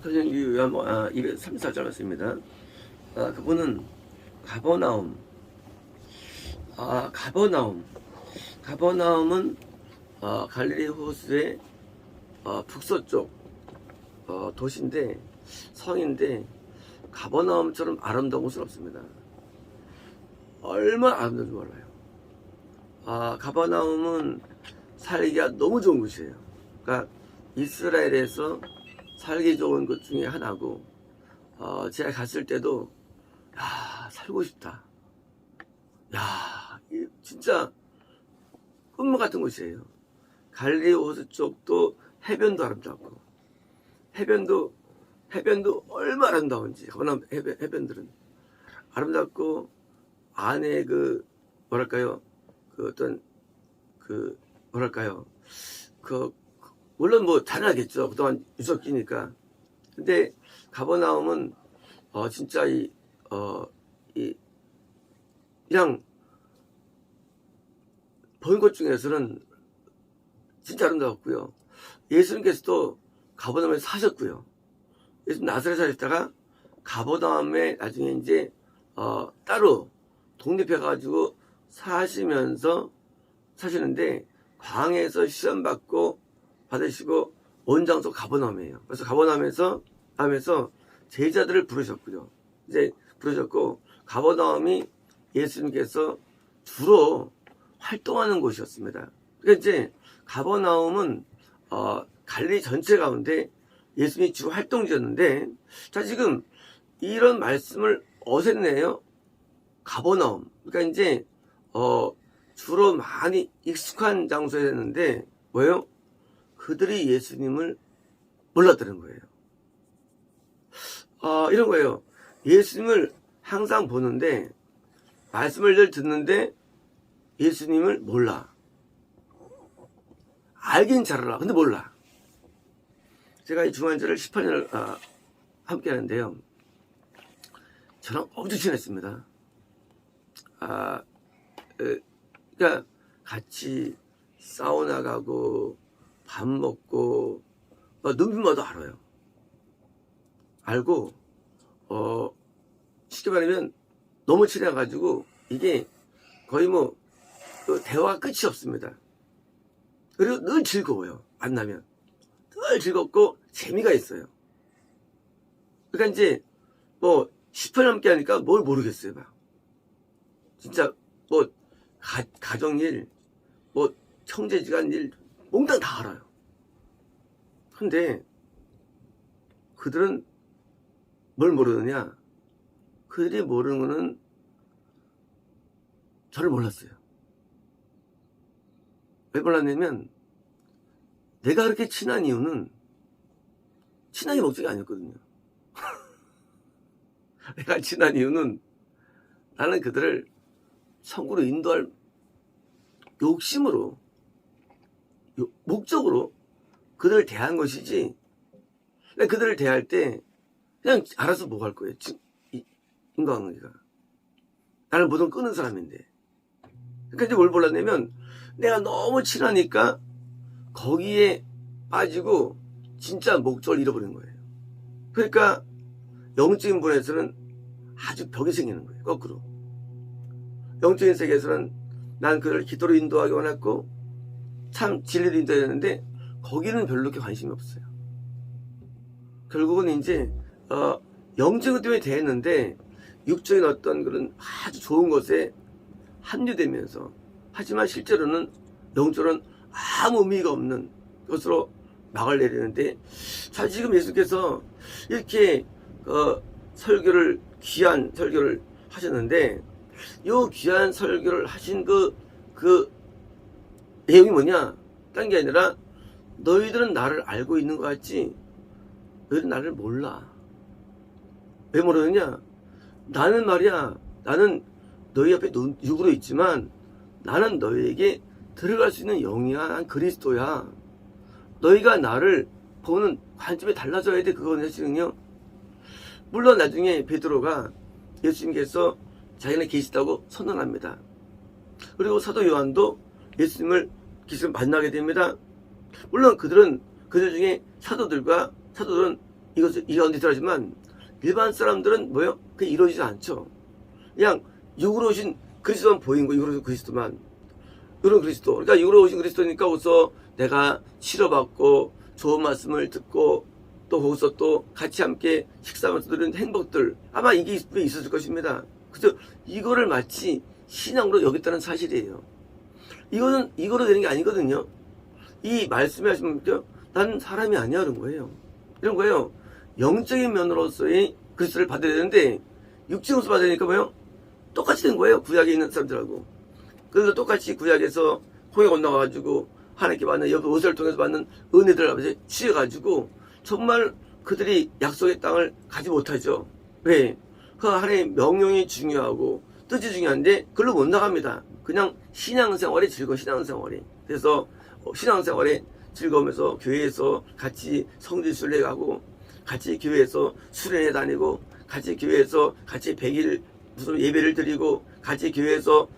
사도행전 요한 234절 말씀입니다. 그분은 가버나움. 가버나움은 갈릴리 호수의 북서쪽 도시인데, 성인데, 가버나움처럼 아름다운 곳은 없습니다. 얼마나 아름다운지 몰라요. 가버나움은 살기가 너무 좋은 곳이에요. 그러니까 이스라엘에서 살기 좋은 곳 중에 하나고, 제가 갔을 때도 살고 싶다. 진짜 꿈 같은 곳이에요. 갈릴리 호수 쪽도 해변도 아름답고, 해변도 얼마나 아름다운지. 가버나움 해변들은 아름답고, 안에 물론 뭐 다르겠죠. 그동안 유적지니까. 근데 가버나움은 진짜 그냥 본 것 중에서는 진짜 아름다웠고요. 예수님께서도 가버나움에 사셨고요. 예수님 나사렛에 사셨다가 가버나움에 나중에 이제 따로 독립해가지고 사시는데, 광야에서 시험 받으시고 온 장소 가버나움이에요. 그래서 가버나움에서 제자들을 부르셨고요. 가버나움이 예수님께서 주로 활동하는 곳이었습니다. 그러니까 이제 가버나움은 갈릴리 전체 가운데 예수님이 주로 활동지였는데, 자, 지금 이런 말씀을 어셈내요. 가버나움. 그러니까 이제 주로 많이 익숙한 장소였는데, 뭐예요? 그들이 예수님을 몰랐다는 거예요. 이런 거예요. 예수님을 항상 보는데, 말씀을 늘 듣는데 예수님을 몰라. 알긴 잘 알아. 근데 몰라. 제가 이 중환자를 18년을 함께 하는데요. 저랑 엄청 친했습니다. 그러니까 같이 사우나 가고 밥 먹고 눈빛마다 알아요. 알고 쉽게 말하면 너무 친해가지고 이게 거의 대화가 끝이 없습니다. 그리고 늘 즐거워요. 만나면 늘 즐겁고 재미가 있어요. 그러니까 이제 10분 넘게 하니까 뭘 모르겠어요. 막 진짜 가정일, 형제지간 일 몽땅 다 알아요. 근데 그들은 뭘 모르느냐? 그들이 모르는 거는 저를 몰랐어요. 왜 몰랐냐면, 내가 그렇게 친한 이유는 친하게 목적이 아니었거든요. 내가 친한 이유는 나는 그들을 천국으로 인도할 욕심으로, 목적으로 그들을 대한 것이지, 그들을 대할 때 그냥 알아서 뭐 할 거예요. 인간관계가. 나는 모든 끄는 사람인데. 그러니까 이제 뭘 몰랐냐면, 내가 너무 친하니까 거기에 빠지고 진짜 목적을 잃어버린 거예요. 그러니까 영적인 분에서는 아주 벽이 생기는 거예요. 거꾸로. 영적인 세계에서는 난 그를 기도로 인도하기 원했고 참 진리로 인도해야 되는데, 거기는 별로 그렇게 관심이 없어요. 결국은 이제 영적인 것 때문에 대했는데, 육적인 어떤 그런 아주 좋은 것에 합류되면서, 하지만 실제로는 영적으로는 아무 의미가 없는 것으로 막을 내리는데, 사실 지금 예수께서 이렇게 귀한 설교를 하셨는데, 이 귀한 설교를 하신 그 내용이 뭐냐? 딴 게 아니라, 너희들은 나를 알고 있는 것 같지 너희들은 나를 몰라. 왜 모르느냐? 나는 너희 앞에 육으로 있지만 나는 너희에게 들어갈 수 있는 영이야. 난 그리스도야. 너희가 나를 보는 관점이 달라져야 돼. 그거는 사실은요. 물론 나중에 베드로가 예수님께서 자기는 계시다고 선언합니다. 그리고 사도 요한도 예수님을 계속 만나게 됩니다. 물론 그들 중에 사도들은 이 가운데 들어가지만 일반 사람들은 뭐요? 그게 이루어지지 않죠. 그냥 육으로 오신 그리스도만 보인 거예요. 육으로 오신 그리스도만. 이런 그리스도. 그러니까 육으로 오신 그리스도니까 거기서 내가 치료받고 좋은 말씀을 듣고 또 거기서 또 같이 함께 식사하면서 누리는 행복들 아마 이게 있었을 것입니다. 그래서 이거를 마치 신앙으로 여겼다는 사실이에요. 이거는 이거로 되는 게 아니거든요. 이 말씀에 하시면 나는 사람이 아니야 이런 거예요. 이런 거예요. 영적인 면으로서의 그리스도를 받아야 되는데 육적으로서 받으니까 뭐예요? 똑같이 된 거예요. 구약에 있는 사람들하고. 그래서 똑같이 구약에서 홍해 건너가지고 하나님께 받는 옆에 모세를 통해서 받는 은혜들 앞에 취해가지고 정말 그들이 약속의 땅을 가지 못하죠. 왜? 그 하나님의 명령이 중요하고 뜻이 중요한데 그걸로 못 나갑니다. 그냥 신앙생활이 즐거운 신앙생활이. 그래서 신앙생활에 즐거우면서 교회에서 같이 성지순례 가고 같이 교회에서 수련회 다니고 같이 교회에서 같이 100일 무슨 예배를 드리고 같이 교회에서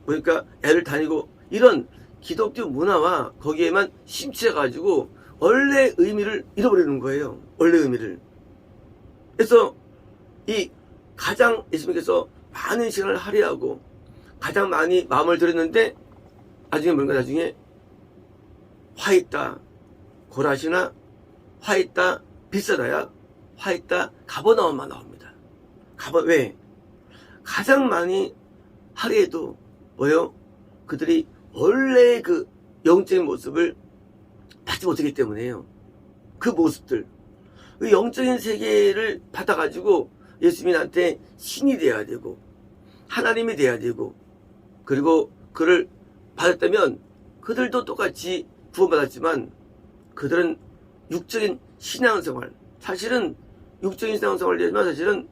그러니까 애를 다니고 이런 기독교 문화와 거기에만 심취해가지고 원래 의미를 잃어버리는 거예요. 원래 의미를. 그래서 이 가장 예수님께서 많은 시간을 할애하고 가장 많이 마음을 들였는데 나중에 뭔가 나중에 화있다 고라시나 화있다 비싸다야 화있다 가버나움만 나옵니다. 왜? 가장 많이 할애해도 뭐요? 그들이 원래 그 영적인 모습을 받지 못하기 때문에요. 그 모습들. 그 영적인 세계를 받아가지고 예수님이 나한테 신이 돼야 되고 하나님이 돼야 되고 그리고 그를 받았다면 그들도 똑같이 구원받았지만 그들은 육적인 신앙생활 사실은 육적인 신앙생활을 하지만 사실은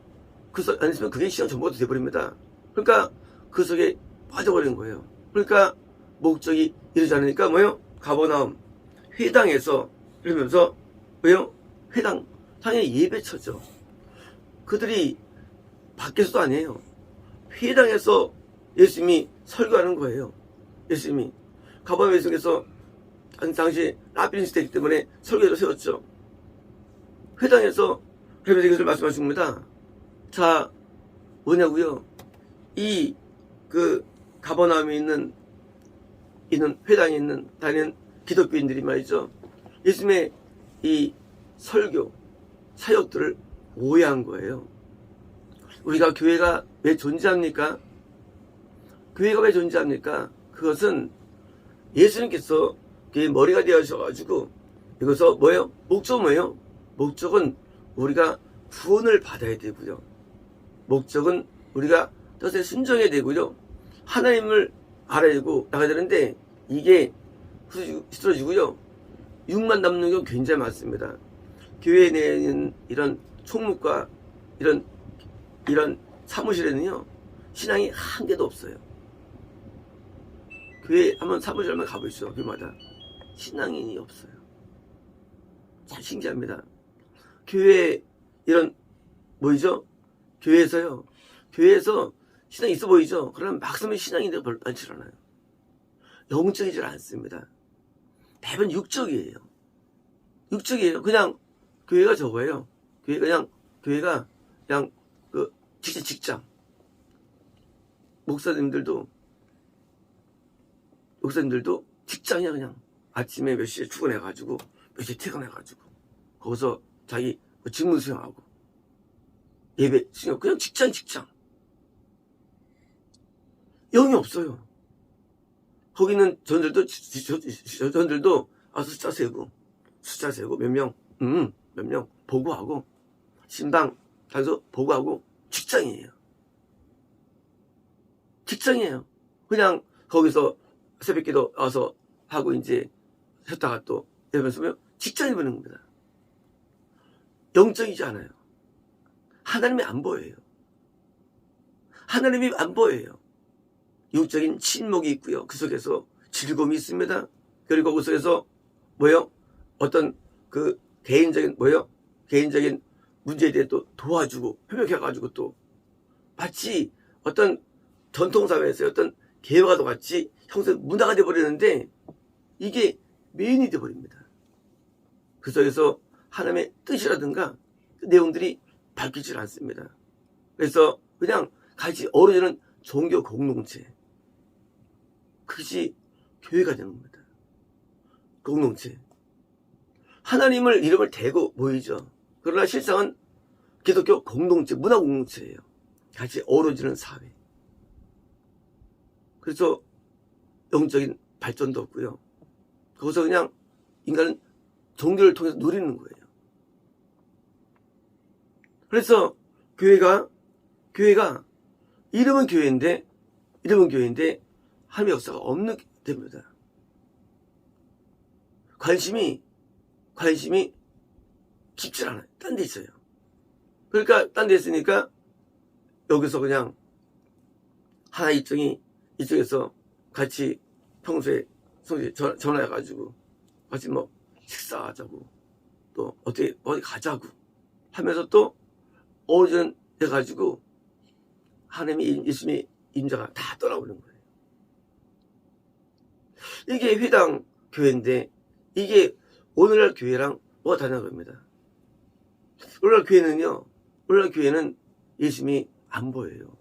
안 했으면 그게 신앙 전부가 돼버립니다. 그러니까 그 속에 빠져버리는 거예요. 그러니까 목적이 이루지 않으니까 뭐예요? 가버나움 회당에서 이러면서 왜요? 회당 당연히 예배처죠. 그들이 밖에서도 아니에요. 회당에서 예수님이 설교하는 거예요. 예수님이 가버나움 예수님께서 당시 라빈 시대이기 때문에 설교를 세웠죠. 회당에서 그러면서 이것을 말씀하신 겁니다. 자 뭐냐고요? 이 가버나움에 있는 회당에 있는 다니는 기독교인들이 말이죠. 예수님의 이 설교 사역들을 오해한 거예요. 우리가 교회가 왜 존재합니까? 교회가 왜 존재합니까? 그것은 예수님께서 교회의 머리가 되어셔가지고 이것서 뭐예요? 목적은 뭐예요? 목적은 우리가 구원을 받아야 되고요. 목적은 우리가 뜻에 순종해야 되고요. 하나님을 알아야 되고 나가야 되는데 이게 흐트러지고요. 육만 남는 경우 굉장히 많습니다. 교회 내에 있는 이런 총무과 이런 사무실에는요. 신앙이 한 개도 없어요. 교회 한번 사무실 한번 가보시죠. 교회마다 신앙인이 없어요. 참 신기합니다. 교회 이런 뭐이죠? 교회에서 신앙이 있어 보이죠? 그러면 막상 신앙인데 별로 많지 않아요. 영적이질 않습니다. 대부분 육적이에요. 육적이에요. 그냥 교회가 저거예요. 교회가 그냥 직장. 목사님들도 직장이야. 그냥 아침에 몇 시에 출근해가지고 몇 시에 퇴근해가지고 거기서 자기 직무 수행하고 예배 수행 그냥 직장 영이 없어요. 거기는 전들도 숫자 세고 몇 명 보고하고 신방 가서 보고하고 직장이에요. 그냥 거기서 새벽기도 와서 하고 이제 쉬었다가 또 이러면서 직장이 되는 겁니다. 영적이지 않아요. 하나님이 안 보여요. 육적인 침묵이 있고요. 그 속에서 즐거움이 있습니다. 그리고 그 속에서 어떤 개인적인 문제에 대해 또 도와주고 협력해가지고 또 마치 어떤 전통사회에서의 어떤 개화도 같이 형성 문화가 돼버리는데 이게 메인이 돼버립니다. 그 속에서 하나님의 뜻이라든가 그 내용들이 밝히질 않습니다. 그래서 그냥 같이 어우러지는 종교 공동체, 그것이 교회가 되는 겁니다. 공동체. 하나님을 이름을 대고 모이죠. 그러나 실상은 기독교 공동체, 문화 공동체예요. 같이 어우러지는 사회. 그래서 영적인 발전도 없고요. 거기서 그냥 인간은 종교를 통해서 누리는 거예요. 그래서 교회가 이름은 교회인데 하나님의 역사가 없는 됩니다. 관심이 깊질 않아요. 딴 데 있어요. 그러니까 딴 데 있으니까 여기서 그냥 하나 이쪽에서 같이 평소에 전화해가지고 같이 뭐 식사하자고 또 어디 가자고 하면서 또 어우러져 해가지고 하나님의 예수님의 임자가 다 떠나오는 거예요. 이게 회당 교회인데 이게 오늘날 교회랑 뭐가 다른 겁니다. 오늘날 교회는 예수님이 안 보여요.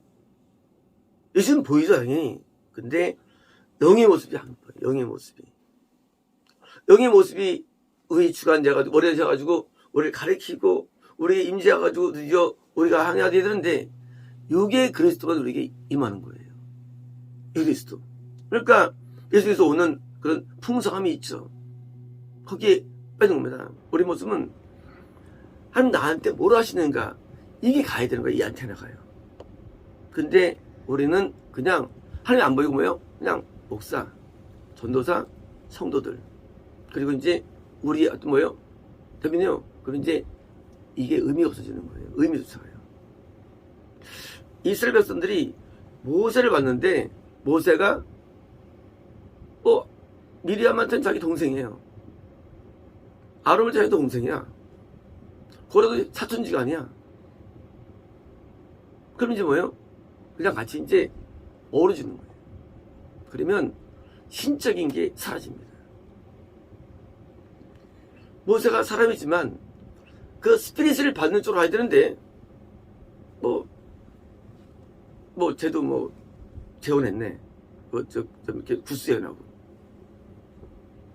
예수님 보이죠, 당연히. 근데 영의 모습이 안 보여요. 영의 모습이 우리 주관자가지고 머리에 져가지고 우리를 가리키고 우리에게 임재해가지고 드디어 우리가 항해가 되는데 이게 그리스도가 우리에게 임하는 거예요. 그리스도. 그러니까 예수께서 오는 그런 풍성함이 있죠. 거기에 빠진 겁니다. 우리 모습은 하나님 나한테 뭘 하시는가 이게 가야 되는 거예요. 이 안테나가요. 근데 우리는 그냥 하나님 안 보이고 뭐예요? 그냥 목사, 전도사, 성도들 그리고 이제 우리 어떤 뭐예요? 대변이요. 그럼 이제 이게 의미가 없어지는 거예요. 의미조차가요. 이스라엘 백성들이 모세를 봤는데 모세가 미리암한테는 자기 동생이에요. 아론은 자기 동생이야. 고라도 사촌지가 아니야. 그럼 이제 뭐예요? 그냥 같이 이제 어우러지는 거예요. 그러면 신적인 게 사라집니다. 모세가 사람이지만 그 스피릿을 받는 쪽으로 가야 되는데 쟤도 재혼했네. 이렇게 구수연하고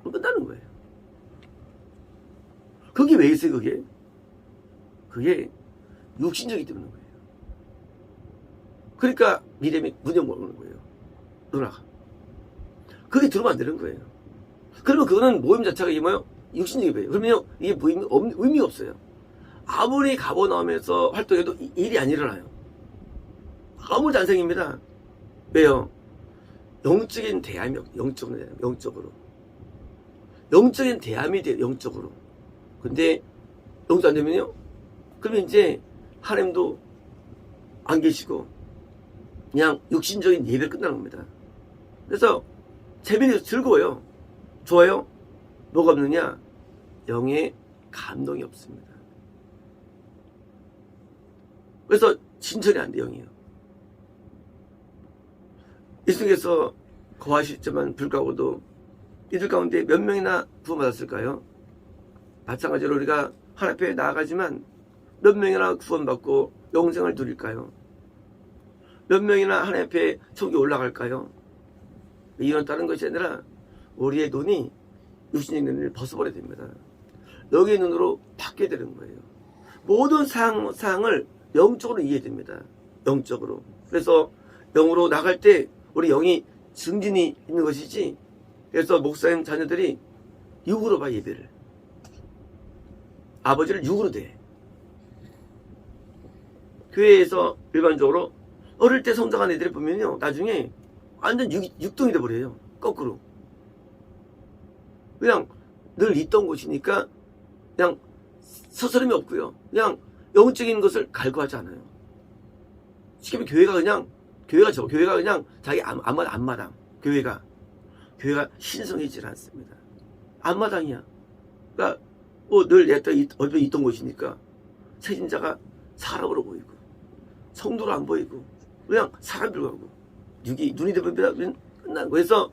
끝나는 거예요. 그게 왜 있어요? 그게 육신적이기 때문인 거예요. 그러니까 미래미 문제 먹는 거예요. 누나가. 그게 들어오면 안 되는 거예요. 그러면 그거는 모임 자체가 이게 뭐예요? 육신적인 거예요. 그러면요, 이게 의미가 없어요. 아무리 가보 나오면서 활동해도 일이 안 일어나요. 아무리 안 생깁니다. 왜요? 영적인 대함이 영적으로. 영적인 대함이 돼요, 영적으로. 근데 영도 안 되면요? 그러면 이제 하나님도 안 계시고 그냥 육신적인 예배를 끝나는 겁니다. 그래서 재미있어서 즐거워요. 좋아요? 뭐가 없느냐? 영의 감동이 없습니다. 그래서 진천이 안 돼, 영이요. 예수님께서 거하셨지만 불구하고도 이들 가운데 몇 명이나 구원받았을까요? 마찬가지로 우리가 하나님 앞에 나아가지만 몇 명이나 구원받고 영생을 누릴까요? 몇 명이나 하나님 앞에 천국에 올라갈까요? 이런 다른 것이 아니라 우리의 눈이 육신의 눈을 벗어버려야 됩니다. 영의 눈으로 바뀌어야 되는 거예요. 모든 사항을 영적으로 이해해야 됩니다. 영적으로. 그래서 영으로 나갈 때 우리 영이 증진이 있는 것이지. 그래서 목사님 자녀들이 육으로 봐, 예배를. 아버지를 육으로 대. 교회에서 일반적으로 어릴 때 성장한 애들을 보면요, 나중에 완전 육동이 돼버려요. 거꾸로. 그냥 늘 있던 곳이니까 그냥 서스름이 없고요. 그냥 영적인 것을 갈구하지 않아요. 쉽게 말하면 교회가 그냥 자기 앞마당. 교회가 신성해지질 않습니다. 앞마당이야. 그러니까 늘 어디 있던 곳이니까 세진자가 사람으로 보이고 성도로 안 보이고 그냥 사람들로 가고 눈이 되면 끝나는 거예요. 그래서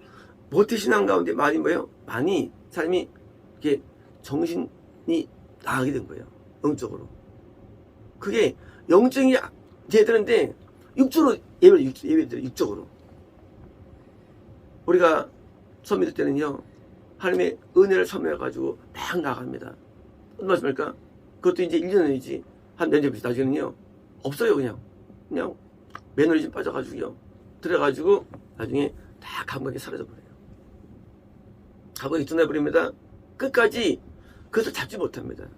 모태신앙 가운데 많이 뭐예요? 많이 사람이 이렇게 정신이 나가게 된 거예요. 영적으로. 그게 영적이 돼야 되는데 육적으로 예배드려요. 육적으로. 우리가 처음 믿을 때는요, 하나님의 은혜를 섬해가지고 막 나갑니다. 무슨 말씀입니까? 그것도 이제 1년이지. 한 몇 년 나중에는요, 없어요, 그냥 매너리즘 빠져가지고요. 들어가지고 나중에 다 감각이 사라져버려요. 감각이 둔해버립니다. 끝까지 그것을 잡지 못합니다.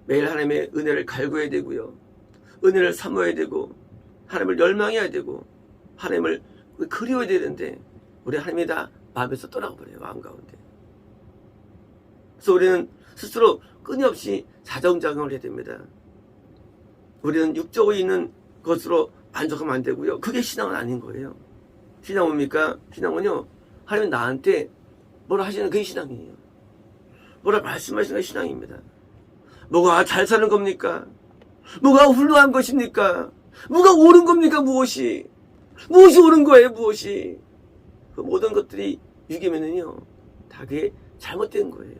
매일 하나님의 은혜를 갈구해야 되고요. 은혜를 사모해야 되고, 하나님을 열망해야 되고, 하나님을 그리워야 되는데, 우리 하나님이 다 마음에서 떠나가 버려요. 마음 가운데. 그래서 우리는 스스로 끊임없이 자정작용을 해야 됩니다. 우리는 육적으로 있는 것으로 만족하면 안 되고요. 그게 신앙은 아닌 거예요. 신앙은 뭡니까? 신앙은요, 하나님은 나한테 뭐라 하시는 그게 신앙이에요. 뭐라 말씀하시는 게 신앙입니다. 뭐가 잘 사는 겁니까? 뭐가 훌륭한 것입니까? 뭐가 옳은 겁니까? 무엇이 옳은 거예요? 무엇이? 그 모든 것들이 육이면은요, 다 그게 잘못된 거예요.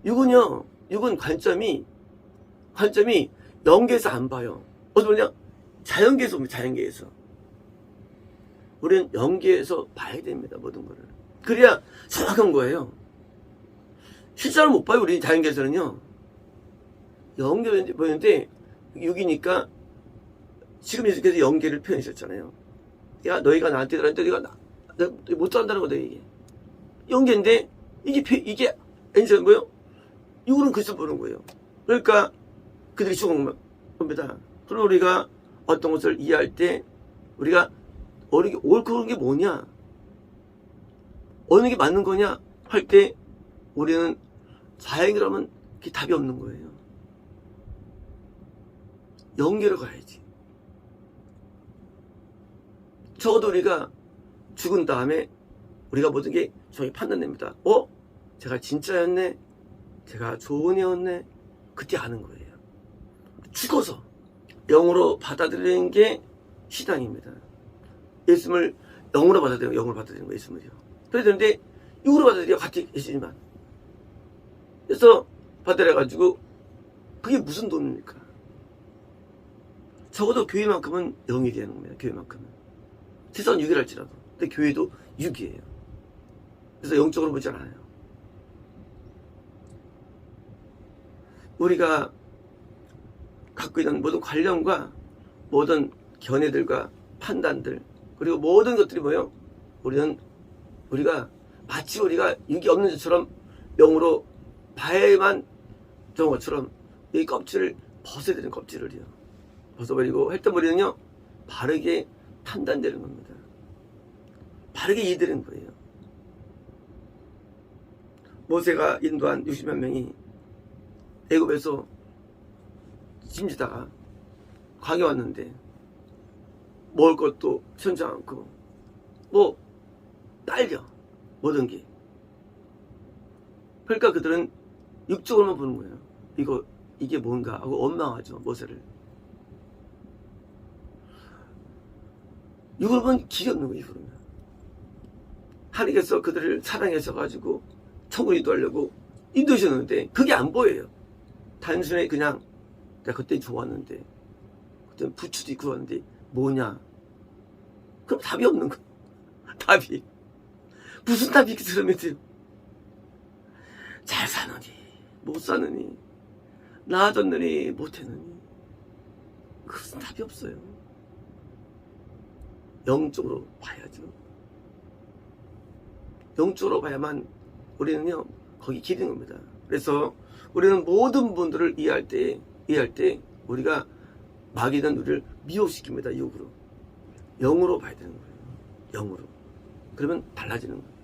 육은 관점이 영계에서 안 봐요. 어디 보냐? 자연계에서 봅니다. 자연계에서. 우리는 영계에서 봐야 됩니다. 모든 거를. 그래야 정확한 거예요. 실제로 못 봐요. 우리 자연계에서는요. 영계 보이는데 6이니까 지금 예수께서 영계를 표현하셨잖아요. 야, 너희가 나한테 들었는데 너희가 못 들한다는 거다, 이게. 영계인데 이게 엔지는 뭐예요? 6은 그래서 보는 거예요. 그러니까 그들이 죽은 겁니다. 그리고 우리가 어떤 것을 이해할 때 우리가 옳고 게 뭐냐, 어느 게 맞는 거냐 할 때 우리는 자연이라면 그게 답이 없는 거예요. 영계로 가야지. 적어도 우리가 죽은 다음에 우리가 모든 게 정확히 판단됩니다. 제가 진짜였네, 제가 좋은 애였네, 그때 아는 거예요. 죽어서 영으로 받아들이는 게 신앙입니다. 예수님을 영으로 받아들이는 거, 예수님을요. 그래야 되는데 육으로 받아들여 같이 계시지만, 그래서 받아들여가지고 그게 무슨 돈입니까? 적어도 교회만큼은 영이 되는 겁니다. 교회만큼은. 세상은 6이랄지라도. 근데 교회도 6이에요. 그래서 영적으로 보지 않아요. 우리가 갖고 있는 모든 관념과 모든 견해들과 판단들, 그리고 모든 것들이 뭐예요? 우리가 마치 우리가 6이 없는 것처럼 영으로 봐야만 좋은 것처럼 이 껍질을 벗어야 되는 껍질을요. 벗어버리고 했던 머리는요, 바르게 판단되는 겁니다. 바르게 이해되는 거예요. 모세가 인도한 60만 명이 애굽에서 짐지다가 광야 왔는데 먹을 것도 천지 않고 딸려 모든 게. 그러니까 그들은 육적으로만 보는 거예요. 이게 뭔가 하고 원망하죠, 모세를. 육으로 보면 길이 없는 거예요. 육으로는. 하나님께서 그들을 사랑하셔가지고 천국을 인도하려고 인도하셨는데 그게 안 보여요. 단순히 그냥 내가 그때 좋았는데, 그때 부추도 있고 그러는데 뭐냐? 그럼 답이 없는 거야. 답이. 무슨 답이 이렇게 들으면 돼요? 잘 사느니, 못 사느니, 나아졌느니, 못했느니. 그것은 답이 없어요. 영적으로 봐야죠. 영적으로 봐야만 우리는요, 거기 기는 겁니다. 그래서 우리는 모든 분들을 이해할 때 우리가 마귀는 우리를 미혹시킵니다. 육으로. 영으로 봐야 되는 거예요. 영으로. 그러면 달라지는 거예요.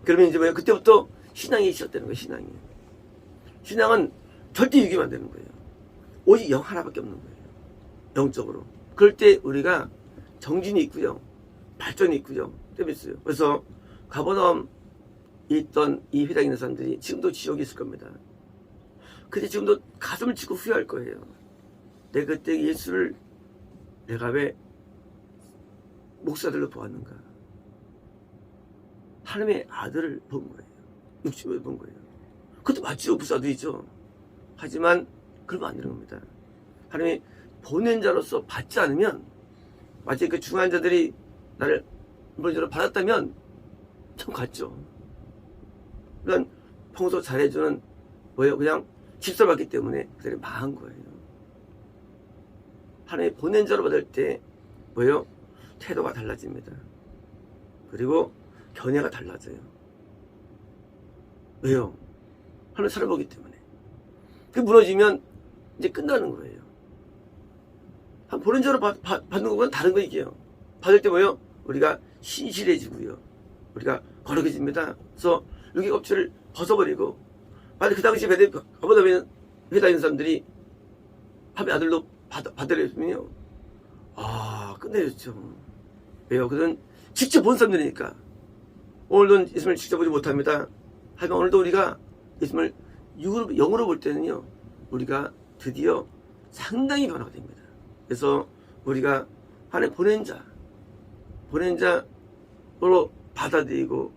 그러면 이제 뭐예요? 그때부터 신앙이 시작되는 거예요. 신앙은 절대 유기만 되는 거예요. 오직 영 하나밖에 없는 거예요. 영적으로. 그럴 때 우리가 정진이 있고요, 발전이 있고요, 재밌어요. 그래서 가버나움에 있던 이 회당에 있는 사람들이 지금도 지옥에 있을 겁니다. 근데 지금도 가슴을 치고 후회할 거예요. 내가 그때 예수를 내가 왜 목사들로 보았는가? 하나님의 아들을 본 거예요. 육신을 본 거예요. 그것도 맞죠. 부사도이죠. 하지만 그러면 안 되는 겁니다. 하나님이 보낸 자로서 받지 않으면, 마치 그 중한 자들이 나를 보낸 자로 받았다면 참 같죠. 그러니까 평소 잘해주는 뭐예요? 그냥 집사받기 때문에 그들이 망한 거예요. 하나님이 보낸 자로 받을 때 뭐예요? 태도가 달라집니다. 그리고 견해가 달라져요. 왜요? 하나님 살아보기 때문에. 그 무너지면 이제 끝나는 거예요. 한 보낸 자로 받는 것과는 다른 거 이게요. 받을 때 뭐예요? 우리가 신실해지고요. 우리가 거룩해집니다. 그래서 여기 껍질을 벗어버리고, 만약 그 당시 아버지 회사 있는 사람들이 함의 아들로 받으려면요, 끝내줬죠. 왜요? 그들은 직접 본 사람들이니까. 오늘도 예수님을 직접 보지 못합니다. 하지만 오늘도 우리가 예수님을 영으로 볼 때는요, 우리가 드디어 상당히 변화가 됩니다. 그래서 우리가 하나님 보낸 자로 받아들이고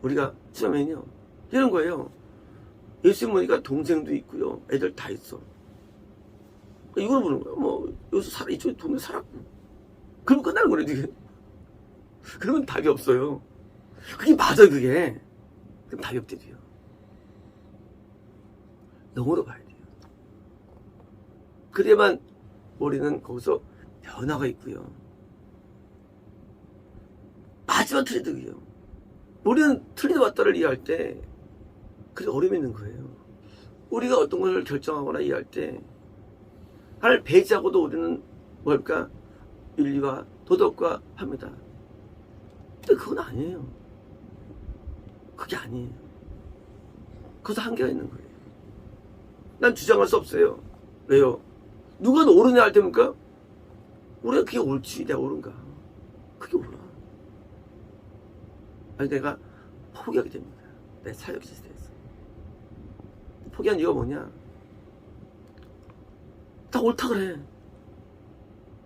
우리가 치면요, 이런 거예요. 예수님 보니까 동생도 있고요, 애들 다 있어. 이걸 보는 거예요. 뭐 여기서 이쪽에 동네 살았고, 그러면 끝나는 거예요. 이게. 그러면 답이 없어요. 그게 맞아요. 그게. 그럼 답이 없대요. 영어로 봐야 돼요. 그래야만 우리는 거기서 변화가 있고요. 마지막 틀리듯이요. 우리는 틀리다 맞다를 이해할 때 그게 어려움이 있는 거예요. 우리가 어떤 것을 결정하거나 이해할 때 하나를 배제하고도 우리는 뭘까? 윤리와 도덕과 합니다. 근데 그건 아니에요. 그게 아니에요. 거기서 한계가 있는 거예요. 난 주장할 수 없어요. 왜요? 누가 옳으냐 할 때입니까? 우리가 그게 옳지, 내가 옳은가? 그게 몰라. 아니, 내가 포기하게 됩니다. 내 사역 시스템에서. 포기한 이유가 뭐냐? 다 옳다 그래.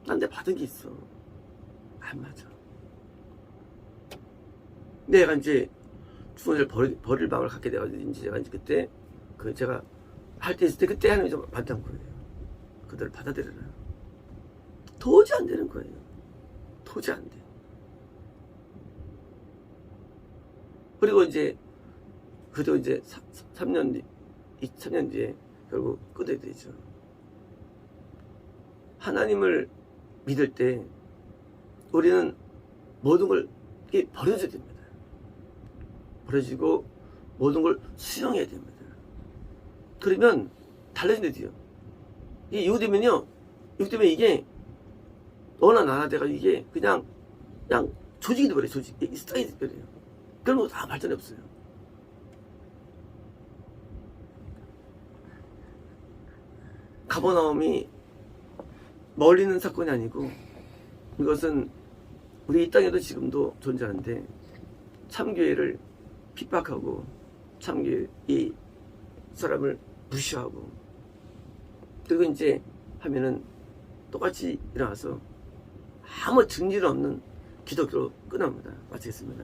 난 내 받은 게 있어. 안 맞아. 내가 이제 주원을 버릴 마음을 갖게 돼가지고, 이제 제가 이제 그때, 제가 할 때 있을 때, 그때 하나님이 좀 받던 거예요. 그들을 받아들여라. 도저히 안 되는 거예요. 도저히 안 돼. 그리고 이제, 그도 이제 3년 뒤에 결국 끊어야 되죠. 하나님을 믿을 때 우리는 모든 걸 버려줘야 됩니다. 버려지고 모든 걸 수용해야 됩니다. 그러면 달라진대요. 이거 되면요, 이게 너나 나나 돼가지고 이게 그냥 조직이 돼버려요. 조직이 스타일이 돼버려요. 그런 거 다 발전이 없어요. 가버나움이 멀리 있는 사건이 아니고, 이것은 우리 이 땅에도 지금도 존재하는데, 참교회를 핍박하고 참교회 이 사람을 무시하고, 그리고 이제 하면은 똑같이 일어나서 아무 증질 없는 기독교로 끝납니다. 마치겠습니다.